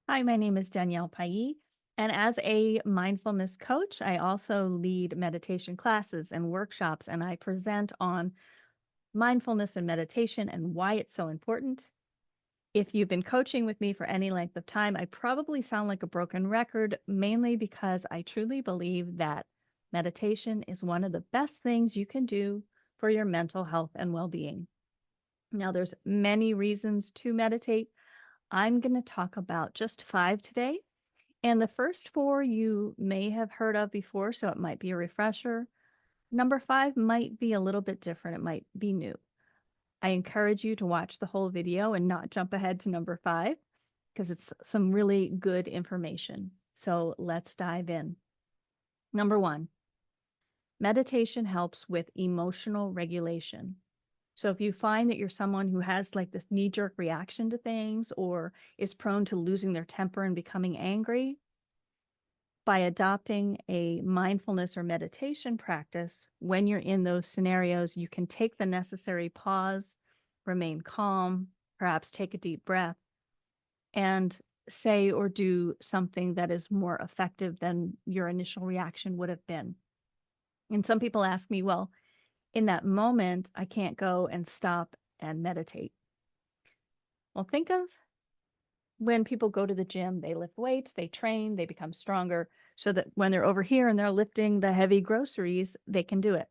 Hi, my name is Danielle Palli, and as a mindfulness coach, I also lead meditation classes and workshops, and I present on mindfulness and meditation and why it's so important. If you've been coaching with me for any length of time, I probably sound like a broken record, mainly because I truly believe that meditation is one of the best things you can do for your mental health and well-being. Now, there's many reasons to meditate. I'm going to talk about just 5 today. And the first 4 you may have heard of before, so it might be a refresher. Number 5 might be a little bit different. It might be new. I encourage you to watch the whole video and not jump ahead to number 5 because it's some really good information. So let's dive in. Number 1, meditation helps with emotional regulation. So if you find that you're someone who has like this knee-jerk reaction to things or is prone to losing their temper and becoming angry, by adopting a mindfulness or meditation practice, when you're in those scenarios, you can take the necessary pause, remain calm, perhaps take a deep breath, and say or do something that is more effective than your initial reaction would have been. And some people ask me, well, in that moment, I can't go and stop and meditate. Well, think of when people go to the gym, they lift weights, they train, they become stronger so that when they're over here and they're lifting the heavy groceries, they can do it.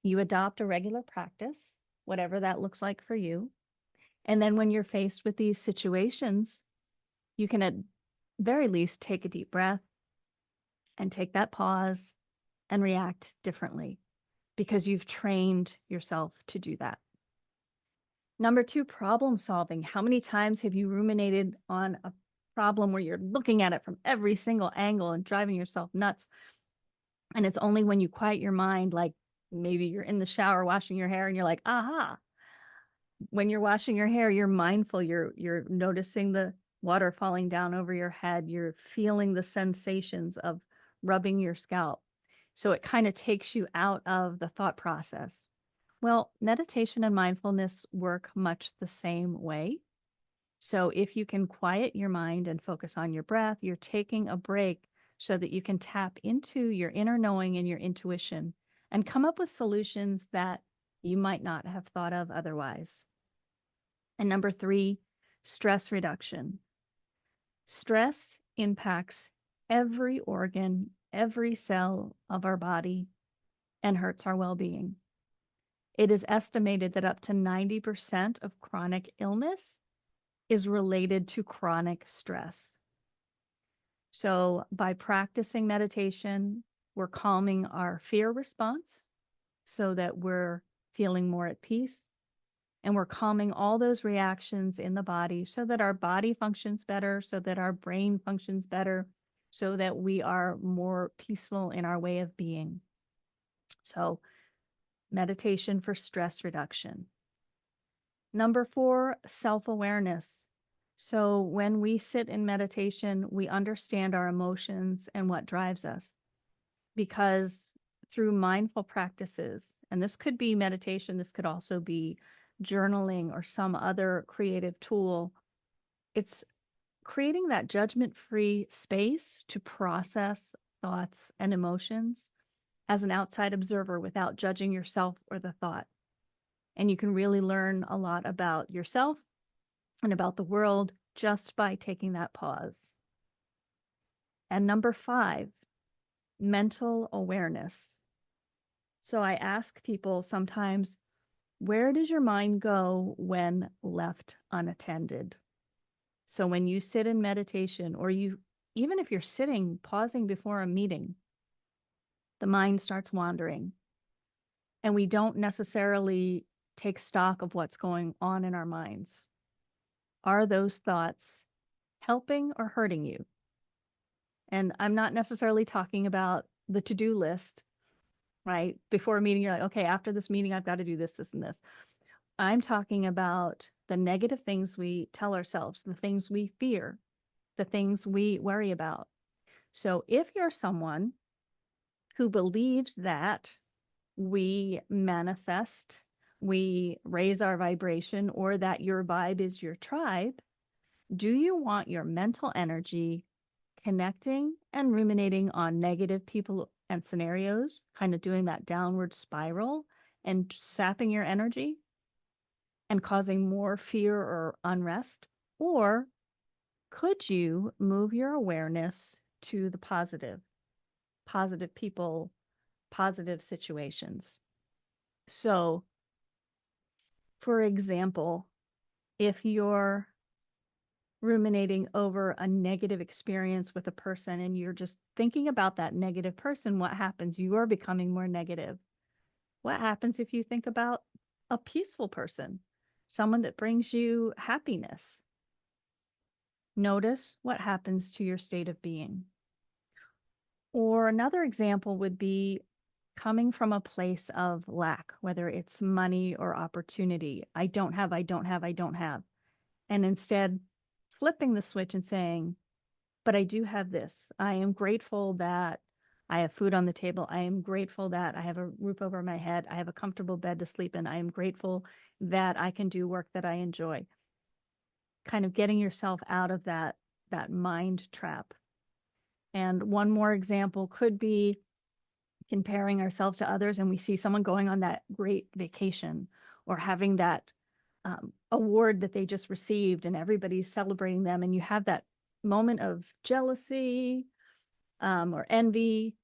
You adopt a regular practice, whatever that looks like for you. And then when you're faced with these situations, you can at very least take a deep breath and take that pause and react differently because you've trained yourself to do that. Number 2, problem solving. How many times have you ruminated on a problem where you're looking at it from every single angle and driving yourself nuts? And it's only when you quiet your mind, like maybe you're in the shower washing your hair and you're like, aha. When you're washing your hair, you're mindful, you're noticing the water falling down over your head, you're feeling the sensations of rubbing your scalp. So it kind of takes you out of the thought process. Well, meditation and mindfulness work much the same way. So if you can quiet your mind and focus on your breath, you're taking a break so that you can tap into your inner knowing and your intuition and come up with solutions that you might not have thought of otherwise. And number 3, stress reduction. Stress impacts every organ, every cell of our body, and hurts our well-being. It is estimated that up to 90% of chronic illness is related to chronic stress. So by practicing meditation, we're calming our fear response so that we're feeling more at peace. And we're calming all those reactions in the body so that our body functions better, so that our brain functions better, so that we are more peaceful in our way of being. So meditation for stress reduction. Number 4, self-awareness. So when we sit in meditation, we understand our emotions and what drives us. Because through mindful practices, and this could be meditation, this could also be journaling or some other creative tool, it's creating that judgment-free space to process thoughts and emotions as an outside observer without judging yourself or the thought. And you can really learn a lot about yourself and about the world just by taking that pause. And number 5, mental awareness. So I ask people sometimes, where does your mind go when left unattended? So when you sit in meditation, or even if you're sitting, pausing before a meeting, the mind starts wandering. And we don't necessarily take stock of what's going on in our minds. Are those thoughts helping or hurting you? And I'm not necessarily talking about the to-do list, right? Before a meeting, you're like, okay, after this meeting, I've got to do this, this, and this. I'm talking about the negative things we tell ourselves, the things we fear, the things we worry about. So if you're someone who believes that we manifest, we raise our vibration, or that your vibe is your tribe, Do you want your mental energy connecting and ruminating on negative people and scenarios, kind of doing that downward spiral and sapping your energy and causing more fear or unrest? Or could you move your awareness to the positive people, positive situations? So, for example, if you're ruminating over a negative experience with a person and you're just thinking about that negative person, what happens? You are becoming more negative. What happens if you think about a peaceful person, someone that brings you happiness? Notice what happens to your state of being. Or another example would be coming from a place of lack, whether it's money or opportunity. I don't have, I don't have, I don't have. And instead, flipping the switch and saying, but I do have this. I am grateful that I have food on the table. I am grateful that I have a roof over my head. I have a comfortable bed to sleep in. I am grateful that I can do work that I enjoy. Kind of getting yourself out of that mind trap. And one more example could be comparing ourselves to others, and we see someone going on that great vacation or having that award that they just received and everybody's celebrating them, and you have that moment of jealousy or envy.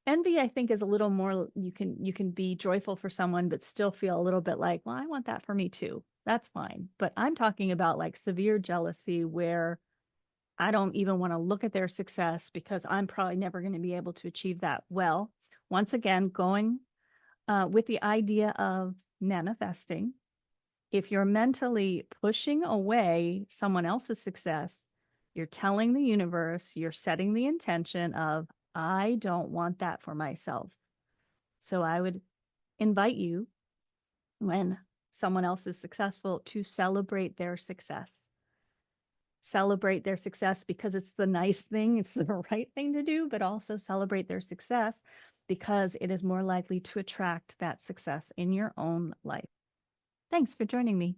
Envy, I think, is a little more, you can be joyful for someone but still feel a little bit like, well, I want that for me too. That's fine. But I'm talking about like severe jealousy where I don't even want to look at their success because I'm probably never going to be able to achieve that. Well, once again, going with the idea of manifesting, if you're mentally pushing away someone else's success, you're telling the universe, you're setting the intention of, I don't want that for myself. So I would invite you, when someone else is successful, to celebrate their success. Celebrate their success because it's the nice thing, it's the right thing to do, but also celebrate their success because it is more likely to attract that success in your own life. Thanks for joining me.